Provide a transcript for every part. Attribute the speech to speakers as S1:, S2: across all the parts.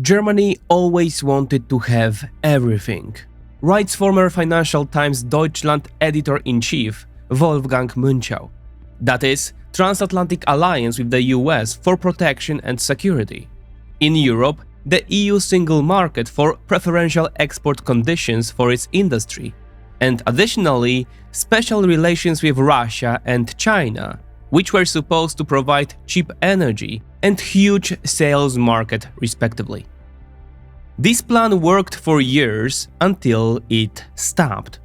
S1: Germany always wanted to have everything, writes former Financial Times Deutschland editor-in-chief Wolfgang Münchau. That is, transatlantic alliance with the US for protection and security. In Europe, the EU single market for preferential export conditions for its industry, and additionally, special relations with Russia and China, which were supposed to provide cheap energy and huge sales market respectively. This plan worked for years until it stopped.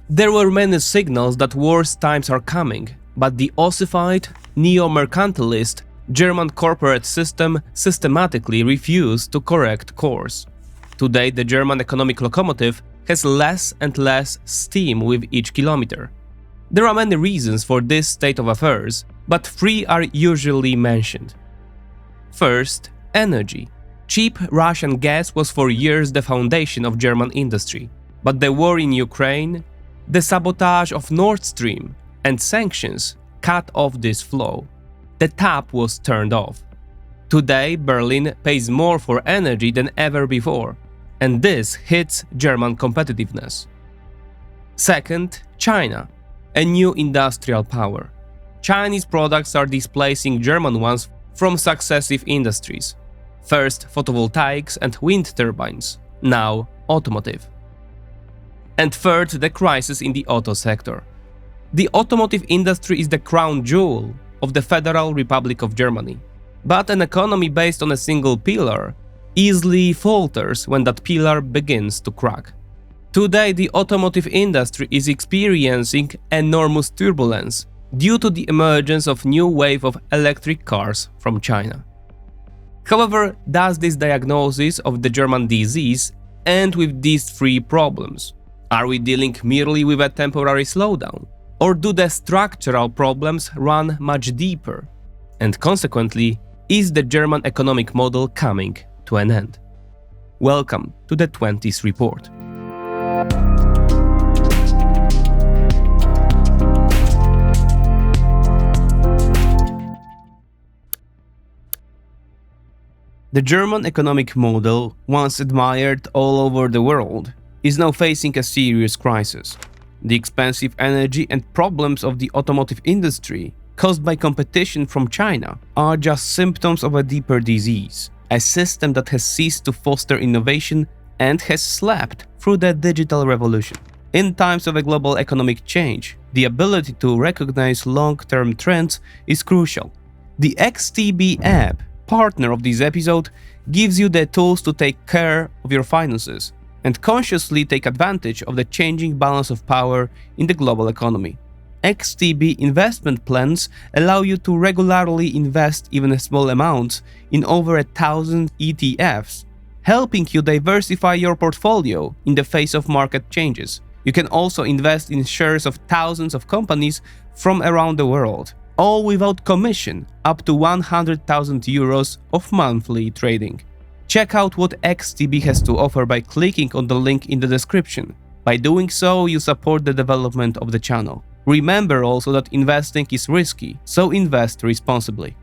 S1: There were many signals that worse times are coming, but the ossified, neo-mercantilist German corporate system systematically refused to correct course. Today, the German economic locomotive has less and less steam with each kilometer. There are many reasons for this state of affairs, but three are usually mentioned. First, energy. Cheap Russian gas was for years the foundation of German industry, but the war in Ukraine, the sabotage of Nord Stream, and sanctions cut off this flow. The tap was turned off. Today, Berlin pays more for energy than ever before, and this hits German competitiveness. Second, China, a new industrial power. Chinese products are displacing German ones from successive industries. First, photovoltaics and wind turbines, now automotive. And third, the crisis in the auto sector. The automotive industry is the crown jewel of the Federal Republic of Germany. But an economy based on a single pillar easily falters when that pillar begins to crack. Today, the automotive industry is experiencing enormous turbulence due to the emergence of new wave of electric cars from China. However, does this diagnosis of the German disease end with these three problems? Are we dealing merely with a temporary slowdown? Or do the structural problems run much deeper? And consequently, is the German economic model coming to an end? Welcome to the 20th report. The German economic model, once admired all over the world, is now facing a serious crisis. The expensive energy and problems of the automotive industry, caused by competition from China, are just symptoms of a deeper disease, a system that has ceased to foster innovation and has slept through the digital revolution. In times of a global economic change, the ability to recognize long-term trends is crucial. The XTB app, partner of this episode, gives you the tools to take care of your finances and consciously take advantage of the changing balance of power in the global economy. XTB investment plans allow you to regularly invest even small amounts in over 1,000 ETFs, helping you diversify your portfolio in the face of market changes. You can also invest in shares of thousands of companies from around the world, all without commission, up to 100,000 euros of monthly trading. Check out what XTB has to offer by clicking on the link in the description. By doing so, you support the development of the channel. Remember also that investing is risky, so invest responsibly.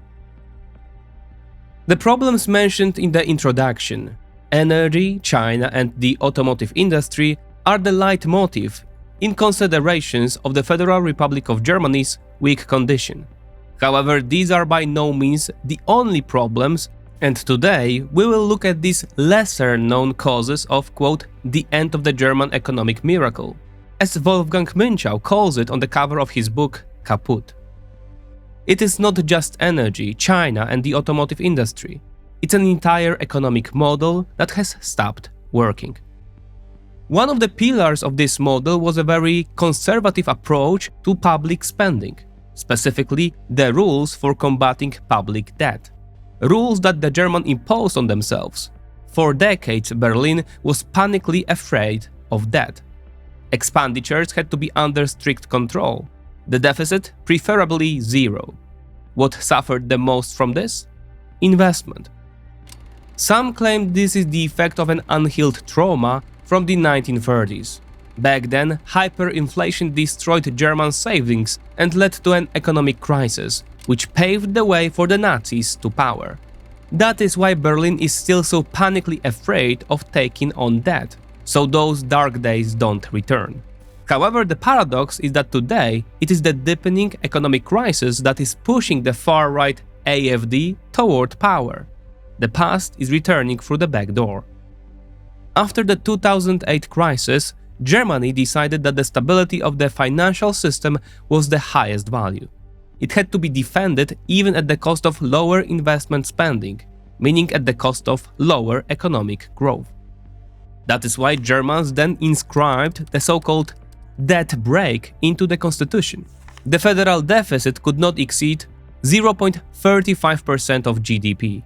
S1: The problems mentioned in the introduction, energy, China, and the automotive industry, are the leitmotif in considerations of the Federal Republic of Germany's weak condition. However, these are by no means the only problems, and today we will look at these lesser-known causes of, quote, the end of the German economic miracle, as Wolfgang Münchau calls it on the cover of his book Kaput. It is not just energy, China, and the automotive industry. It's an entire economic model that has stopped working. One of the pillars of this model was a very conservative approach to public spending, specifically the rules for combating public debt. Rules that the Germans imposed on themselves. For decades, Berlin was panically afraid of debt. Expenditures had to be under strict control. The deficit, preferably zero. What suffered the most from this? Investment. Some claim this is the effect of an unhealed trauma from the 1930s. Back then, hyperinflation destroyed German savings and led to an economic crisis, which paved the way for the Nazis to power. That is why Berlin is still so panically afraid of taking on debt, so those dark days don't return. However, the paradox is that today it is the deepening economic crisis that is pushing the far-right AfD toward power. The past is returning through the back door. After the 2008 crisis, Germany decided that the stability of the financial system was the highest value. It had to be defended even at the cost of lower investment spending, meaning at the cost of lower economic growth. That is why Germans then inscribed the so-called debt brake into the constitution. The federal deficit could not exceed 0.35% of GDP.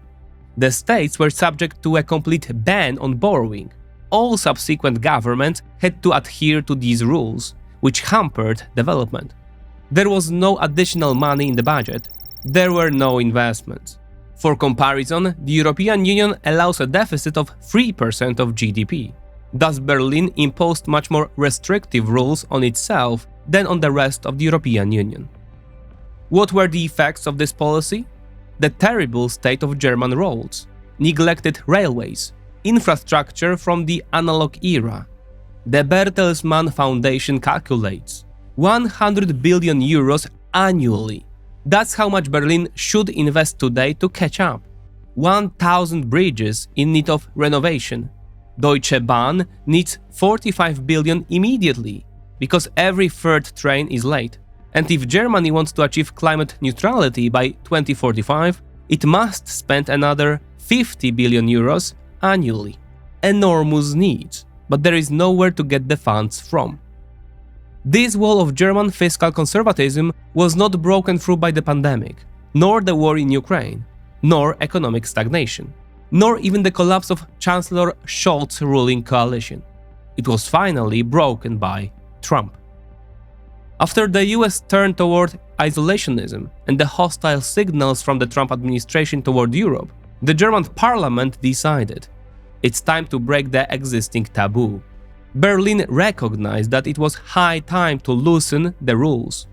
S1: The states were subject to a complete ban on borrowing. All subsequent governments had to adhere to these rules, which hampered development. There was no additional money in the budget. There were no investments. For comparison, the European Union allows a deficit of 3% of GDP. Thus, Berlin imposed much more restrictive rules on itself than on the rest of the European Union. What were the effects of this policy? The terrible state of German roads, neglected railways, infrastructure from the analog era. The Bertelsmann Foundation calculates 100 billion euros annually. That's how much Berlin should invest today to catch up. 1,000 bridges in need of renovation. Deutsche Bahn needs 45 billion immediately, because every third train is late. And if Germany wants to achieve climate neutrality by 2045, it must spend another 50 billion euros annually. Enormous needs, but there is nowhere to get the funds from. This wall of German fiscal conservatism was not broken through by the pandemic, nor the war in Ukraine, nor economic stagnation, nor even the collapse of Chancellor Scholz's ruling coalition. It was finally broken by Trump. After the US turned toward isolationism and the hostile signals from the Trump administration toward Europe, the German parliament decided it's time to break the existing taboo. Berlin recognized that it was high time to loosen the rules.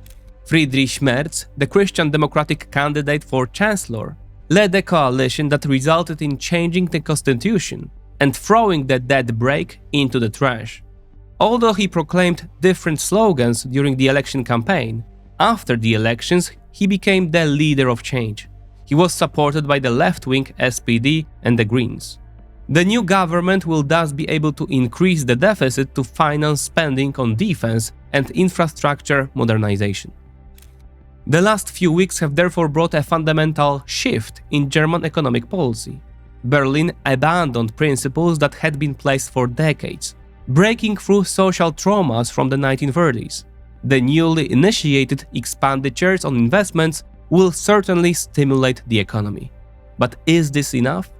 S1: Friedrich Merz, the Christian Democratic candidate for chancellor, led a coalition that resulted in changing the constitution and throwing the debt brake into the trash. Although he proclaimed different slogans during the election campaign, after the elections he became the leader of change. He was supported by the left-wing SPD and the Greens. The new government will thus be able to increase the deficit to finance spending on defense and infrastructure modernization. The last few weeks have therefore brought a fundamental shift in German economic policy. Berlin abandoned principles that had been placed for decades, breaking through social traumas from the 1930s. The newly initiated expenditures on investments will certainly stimulate the economy. But is this enough?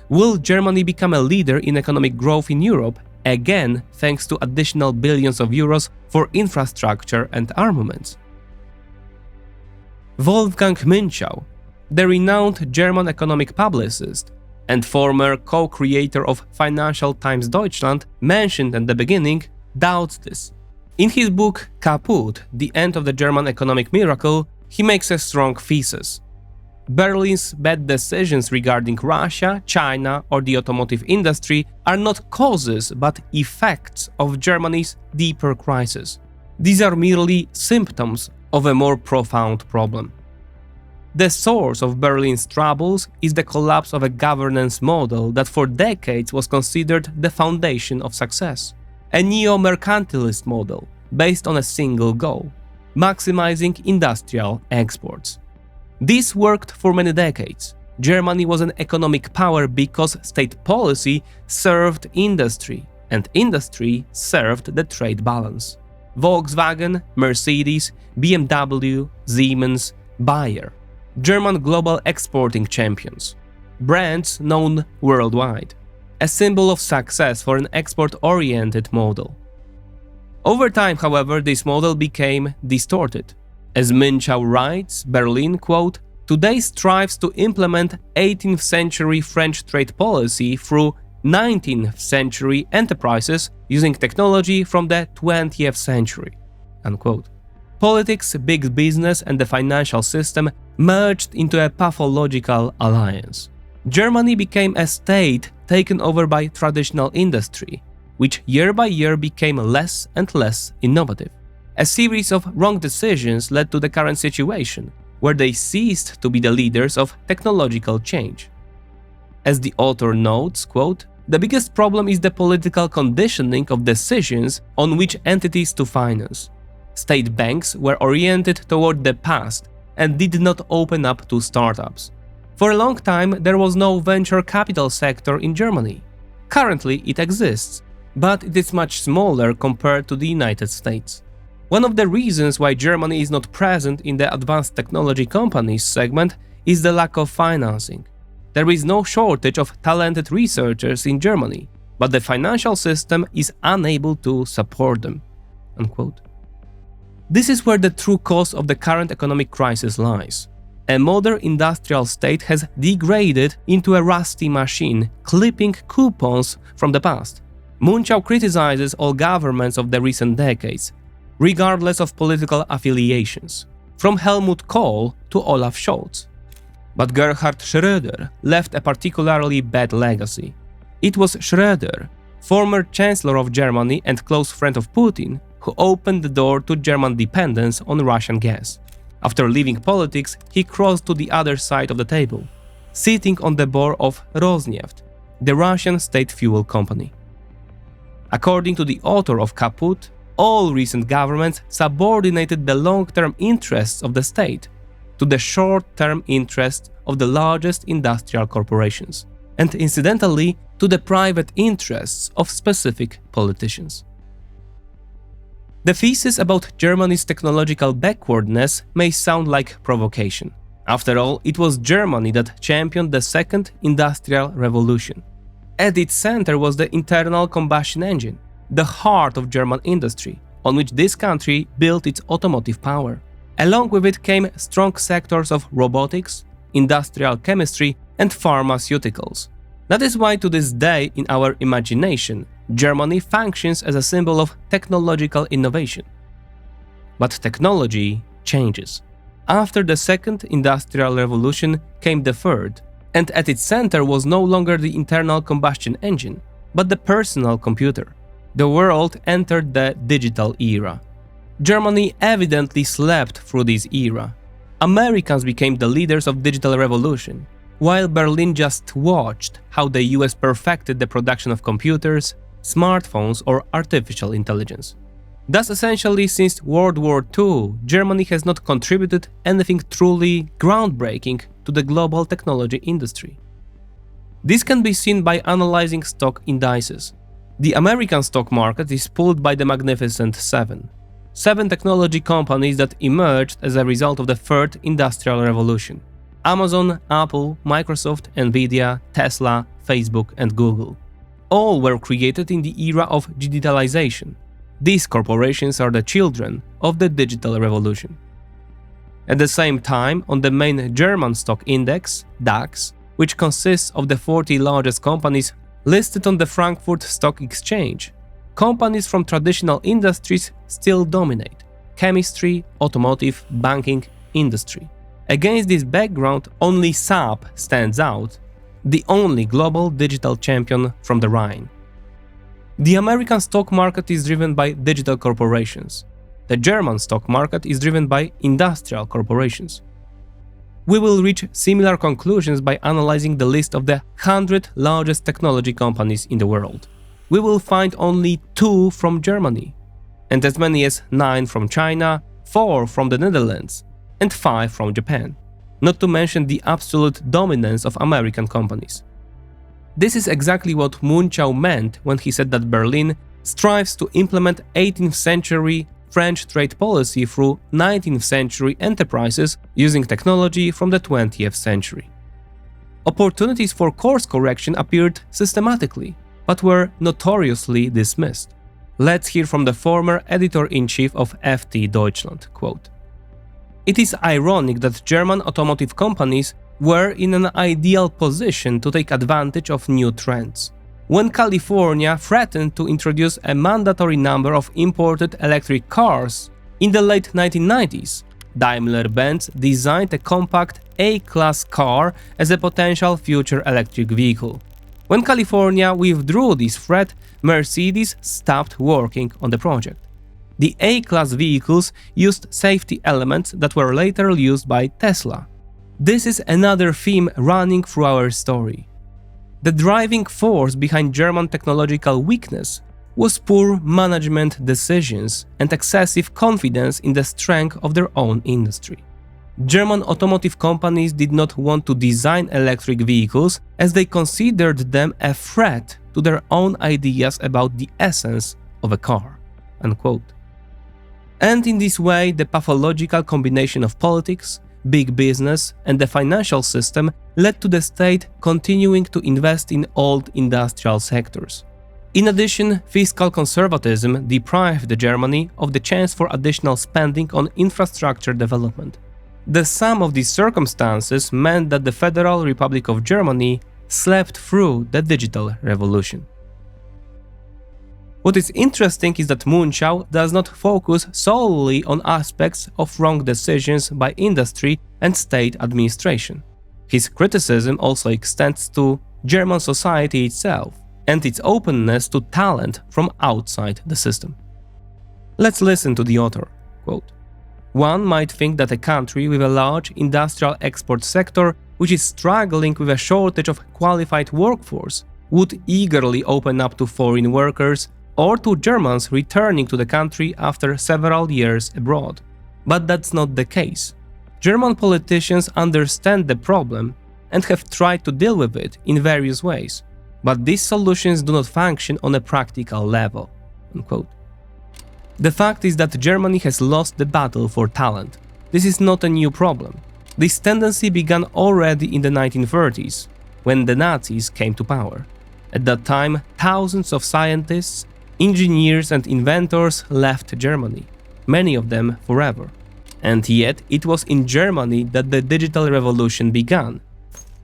S1: Will Germany become a leader in economic growth in Europe, again thanks to additional billions of euros for infrastructure and armaments? Wolfgang Münchau, the renowned German economic publicist and former co-creator of Financial Times Deutschland, mentioned at the beginning, doubts this. In his book Kaput, The End of the German Economic Miracle, he makes a strong thesis. Berlin's bad decisions regarding Russia, China, or the automotive industry are not causes but effects of Germany's deeper crisis. These are merely symptoms of a more profound problem. The source of Berlin's troubles is the collapse of a governance model that for decades was considered the foundation of success. A neo-mercantilist model based on a single goal: maximizing industrial exports. This worked for many decades. Germany was an economic power because state policy served industry, and industry served the trade balance. Volkswagen, Mercedes, BMW, Siemens, Bayer. German global exporting champions. Brands known worldwide. A symbol of success for an export-oriented model. Over time, however, this model became distorted. As Münchau writes, Berlin, quote, today strives to implement 18th century French trade policy through 19th century enterprises using technology from the 20th century, unquote. Politics, big business and the financial system merged into a pathological alliance. Germany became a state taken over by traditional industry, which year by year became less and less innovative. A series of wrong decisions led to the current situation, where they ceased to be the leaders of technological change. As the author notes, quote, "The biggest problem is the political conditioning of decisions on which entities to finance. State banks were oriented toward the past and did not open up to startups. For a long time, there was no venture capital sector in Germany. Currently, it exists, but it is much smaller compared to the United States. One of the reasons why Germany is not present in the advanced technology companies segment is the lack of financing. There is no shortage of talented researchers in Germany, but the financial system is unable to support them." Unquote. This is where the true cause of the current economic crisis lies. A modern industrial state has degraded into a rusty machine, clipping coupons from the past. Münchau criticizes all governments of the recent decades, regardless of political affiliations, from Helmut Kohl to Olaf Scholz. But Gerhard Schröder left a particularly bad legacy. It was Schröder, former Chancellor of Germany and close friend of Putin, who opened the door to German dependence on Russian gas. After leaving politics, he crossed to the other side of the table, sitting on the board of Rosneft, the Russian state fuel company. According to the author of Kaput, all recent governments subordinated the long-term interests of the state to the short-term interests of the largest industrial corporations, and incidentally to the private interests of specific politicians. The thesis about Germany's technological backwardness may sound like provocation. After all, it was Germany that championed the Second Industrial Revolution. At its center was the internal combustion engine, the heart of German industry, on which this country built its automotive power. Along with it came strong sectors of robotics, industrial chemistry, and pharmaceuticals. That is why to this day, in our imagination, Germany functions as a symbol of technological innovation. But technology changes. After the Second Industrial Revolution came the Third, and at its center was no longer the internal combustion engine, but the personal computer. The world entered the digital era. Germany evidently slept through this era. Americans became the leaders of digital revolution, while Berlin just watched how the US perfected the production of computers, smartphones, or artificial intelligence. Thus, essentially, since World War II, Germany has not contributed anything truly groundbreaking to the global technology industry. This can be seen by analyzing stock indices. The American stock market is pulled by the Magnificent Seven. 7 technology companies that emerged as a result of the Third Industrial Revolution: Amazon, Apple, Microsoft, Nvidia, Tesla, Facebook, and Google. All were created in the era of digitalization. These corporations are the children of the digital revolution. At the same time, on the main German stock index, DAX, which consists of the 40 largest companies listed on the Frankfurt Stock Exchange, companies from traditional industries still dominate: chemistry, automotive, banking, industry. Against this background, only SAP stands out, the only global digital champion from the Rhine. The American stock market is driven by digital corporations. The German stock market is driven by industrial corporations. We will reach similar conclusions by analyzing the list of the 100 largest technology companies in the world. We will find only 2 from Germany, and as many as 9 from China, 4 from the Netherlands, and 5 from Japan, not to mention the absolute dominance of American companies. This is exactly what Münchau meant when he said that Berlin strives to implement 18th century French trade policy through 19th century enterprises using technology from the 20th century. Opportunities for course correction appeared systematically, but were notoriously dismissed. Let's hear from the former editor-in-chief of FT Deutschland, quote, "It is ironic that German automotive companies were in an ideal position to take advantage of new trends. When California threatened to introduce a mandatory number of imported electric cars in the late 1990s, Daimler-Benz designed a compact A-class car as a potential future electric vehicle. When California withdrew this threat, Mercedes stopped working on the project. The A-class vehicles used safety elements that were later used by Tesla. This is another theme running through our story. The driving force behind German technological weakness was poor management decisions and excessive confidence in the strength of their own industry. German automotive companies did not want to design electric vehicles as they considered them a threat to their own ideas about the essence of a car." Unquote. And in this way, the pathological combination of politics, big business, and the financial system led to the state continuing to invest in old industrial sectors. In addition, fiscal conservatism deprived Germany of the chance for additional spending on infrastructure development. The sum of these circumstances meant that the Federal Republic of Germany slept through the digital revolution. What is interesting is that Münchau does not focus solely on aspects of wrong decisions by industry and state administration. His criticism also extends to German society itself and its openness to talent from outside the system. Let's listen to the author. Quote, "One might think that a country with a large industrial export sector which is struggling with a shortage of qualified workforce would eagerly open up to foreign workers or to Germans returning to the country after several years abroad. But that's not the case. German politicians understand the problem and have tried to deal with it in various ways, but these solutions do not function on a practical level." Unquote. The fact is that Germany has lost the battle for talent. This is not a new problem. This tendency began already in the 1930s, when the Nazis came to power. At that time, thousands of scientists, engineers and inventors left Germany, many of them forever. And yet, it was in Germany that the digital revolution began.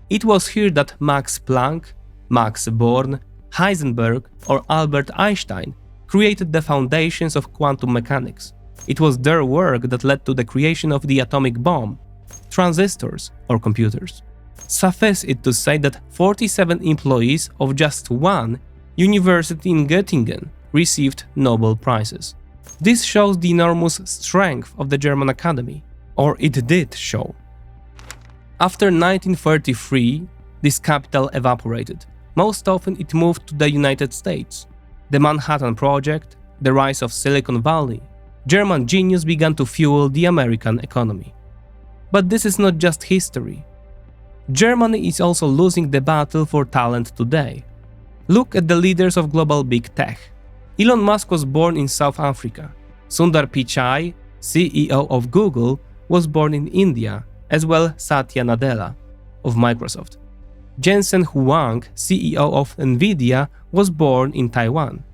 S1: It was here that Max Planck, Max Born, Heisenberg or Albert Einstein created the foundations of quantum mechanics. It was their work that led to the creation of the atomic bomb, transistors or computers. Suffice it to say that 47 employees of just one university in Göttingen received Nobel Prizes. This shows the enormous strength of the German academy, or it did show. After 1933, this capital evaporated. Most often it moved to the United States. The Manhattan Project, the rise of Silicon Valley, German genius began to fuel the American economy. But this is not just history. Germany is also losing the battle for talent today. Look at the leaders of global big tech. Elon Musk was born in South Africa. Sundar Pichai, CEO of Google, was born in India, as well Satya Nadella of Microsoft. Jensen Huang, CEO of Nvidia, was born in Taiwan.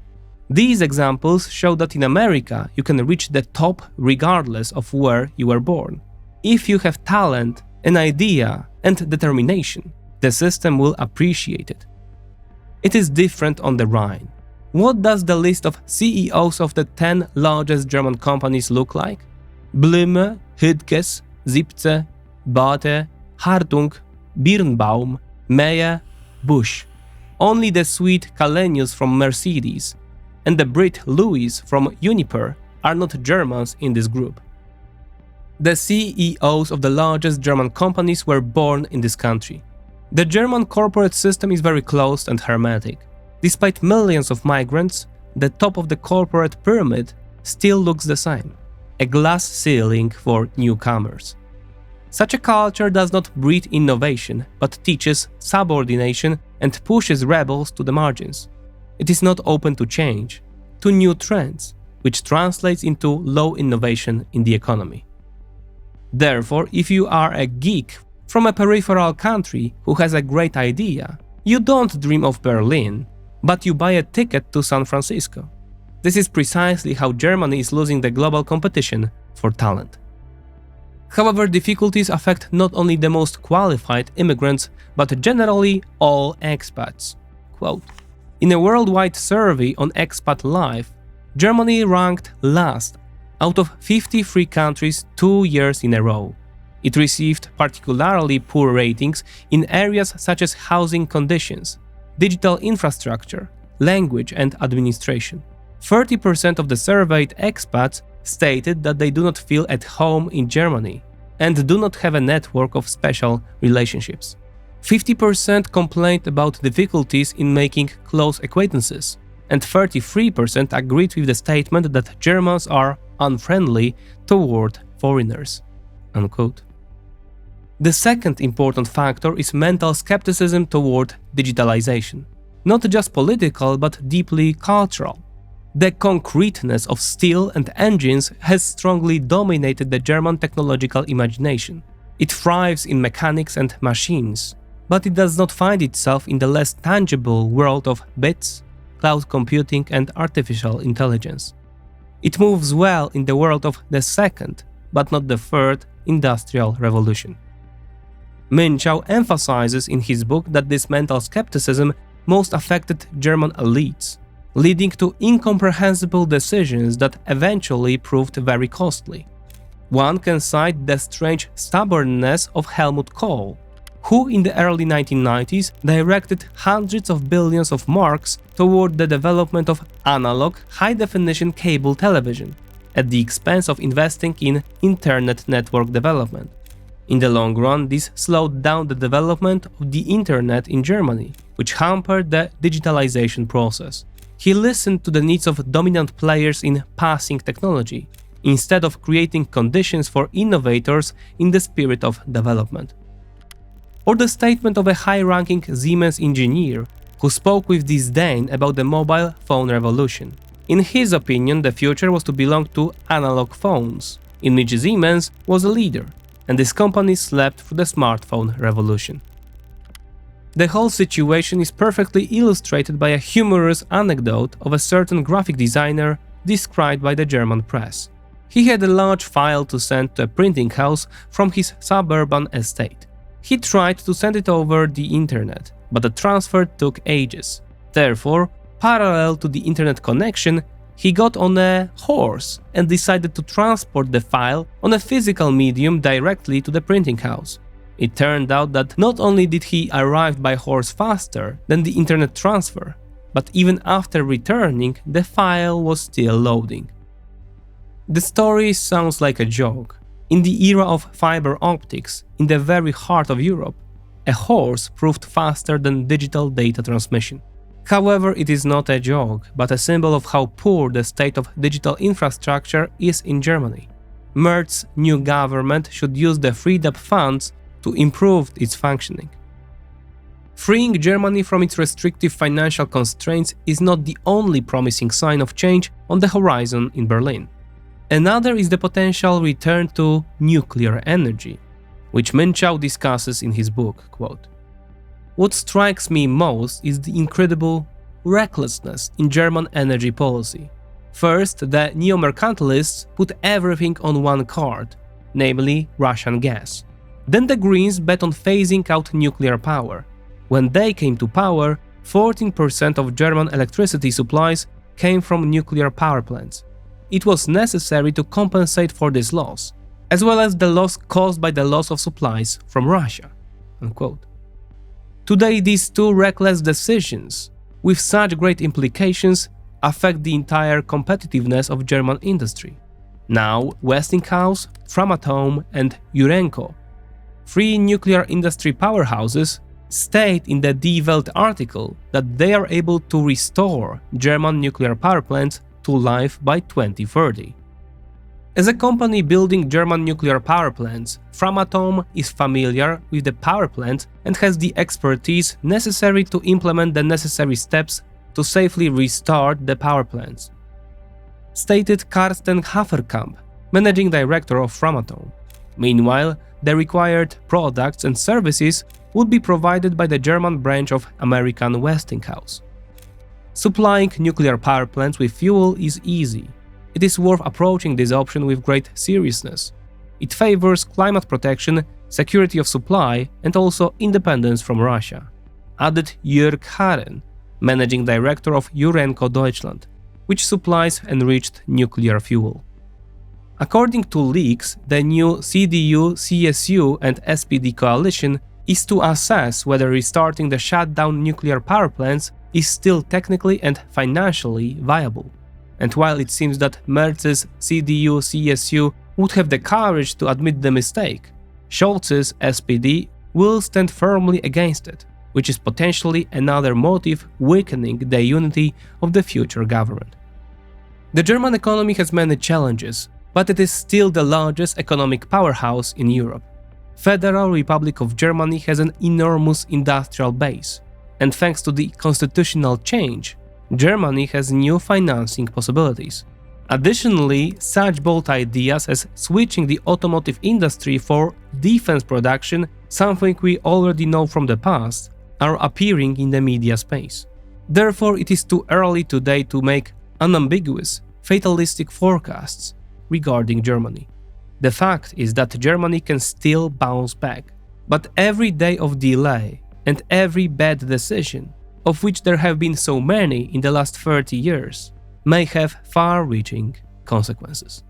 S1: These examples show that in America you can reach the top regardless of where you were born. If you have talent, an idea, and determination, the system will appreciate it. It is different on the Rhine. What does the list of CEOs of the 10 largest German companies look like? Blume, Hüttges, Zipse, Bate, Hartung, Birnbaum, Meyer, Busch. Only the Swede Källenius from Mercedes and the Brit Lewis from Uniper are not Germans in this group. The CEOs of the largest German companies were born in this country. The German corporate system is very closed and hermetic. Despite millions of migrants, the top of the corporate pyramid still looks the same, a glass ceiling for newcomers. Such a culture does not breed innovation, but teaches subordination and pushes rebels to the margins. It is not open to change, to new trends, which translates into low innovation in the economy. Therefore, if you are a geek from a peripheral country who has a great idea, you don't dream of Berlin, but you buy a ticket to San Francisco. This is precisely how Germany is losing the global competition for talent. However, difficulties affect not only the most qualified immigrants, but generally all expats. Quote, "In a worldwide survey on expat life, Germany ranked last out of 53 countries 2 years in a row. It received particularly poor ratings in areas such as housing conditions, digital infrastructure, language and administration. 30% of the surveyed expats stated that they do not feel at home in Germany and do not have a network of special relationships. 50% complained about difficulties in making close acquaintances, and 33% agreed with the statement that Germans are unfriendly toward foreigners. Unquote. The second important factor is mental skepticism toward digitalization. Not just political, but deeply cultural. The concreteness of steel and engines has strongly dominated the German technological imagination. It thrives in mechanics and machines, but it does not find itself in the less tangible world of bits, cloud computing and artificial intelligence. It moves well in the world of the second, but not the third, industrial revolution. Münchau emphasizes in his book that this mental skepticism most affected German elites, leading to incomprehensible decisions that eventually proved very costly. One can cite the strange stubbornness of Helmut Kohl, who in the early 1990s directed hundreds of billions of marks toward the development of analog, high-definition cable television, at the expense of investing in internet network development. In the long run, this slowed down the development of the internet in Germany, which hampered the digitalization process. He listened to the needs of dominant players in passing technology, instead of creating conditions for innovators in the spirit of development. Or the statement of a high-ranking Siemens engineer who spoke with disdain about the mobile phone revolution. In his opinion, the future was to belong to analog phones, in which Siemens was a leader, and this company slept through the smartphone revolution. The whole situation is perfectly illustrated by a humorous anecdote of a certain graphic designer described by the German press. He had a large file to send to a printing house from his suburban estate. He tried to send it over the internet, but the transfer took ages. Therefore, parallel to the internet connection, he got on a horse and decided to transport the file on a physical medium directly to the printing house. It turned out that not only did he arrive by horse faster than the internet transfer, but even after returning, the file was still loading. The story sounds like a joke. In the era of fiber optics, in the very heart of Europe, a horse proved faster than digital data transmission. However, it is not a joke, but a symbol of how poor the state of digital infrastructure is in Germany. Mertz's new government should use the freed-up funds to improve its functioning. Freeing Germany from its restrictive financial constraints is not the only promising sign of change on the horizon in Berlin. Another is the potential return to nuclear energy, which Münchau discusses in his book, quote, "What strikes me most is the incredible recklessness in German energy policy. First, the neo-mercantilists put everything on one card, namely Russian gas. Then the Greens bet on phasing out nuclear power. When they came to power, 14% of German electricity supplies came from nuclear power plants. It was necessary to compensate for this loss, as well as the loss caused by the loss of supplies from Russia." Unquote. Today, these two reckless decisions, with such great implications, affect the entire competitiveness of German industry. Now, Westinghouse, Framatome and Urenco, three nuclear industry powerhouses, state in the Die Welt article that they are able to restore German nuclear power plants to life by 2030. As a company building German nuclear power plants, Framatome is familiar with the power plant and has the expertise necessary to implement the necessary steps to safely restart the power plants, stated Carsten Haferkamp, managing director of Framatome. Meanwhile, the required products and services would be provided by the German branch of American Westinghouse. Supplying nuclear power plants with fuel is easy. It is worth approaching this option with great seriousness. It favors climate protection, security of supply, and also independence from Russia, added Jörg Haren, managing director of Urenco Deutschland, which supplies enriched nuclear fuel. According to leaks, the new CDU, CSU and SPD coalition is to assess whether restarting the shutdown nuclear power plants is still technically and financially viable. And while it seems that Merz's CDU, CSU would have the courage to admit the mistake, Scholz's SPD will stand firmly against it, which is potentially another motive weakening the unity of the future government. The German economy has many challenges, but it is still the largest economic powerhouse in Europe. Federal Republic of Germany has an enormous industrial base, and thanks to the constitutional change, Germany has new financing possibilities. Additionally, such bold ideas as switching the automotive industry for defense production, something we already know from the past, are appearing in the media space. Therefore, it is too early today to make unambiguous, fatalistic forecasts regarding Germany. The fact is that Germany can still bounce back, but every day of delay and every bad decision, of which there have been so many in the last 30 years, may have far-reaching consequences.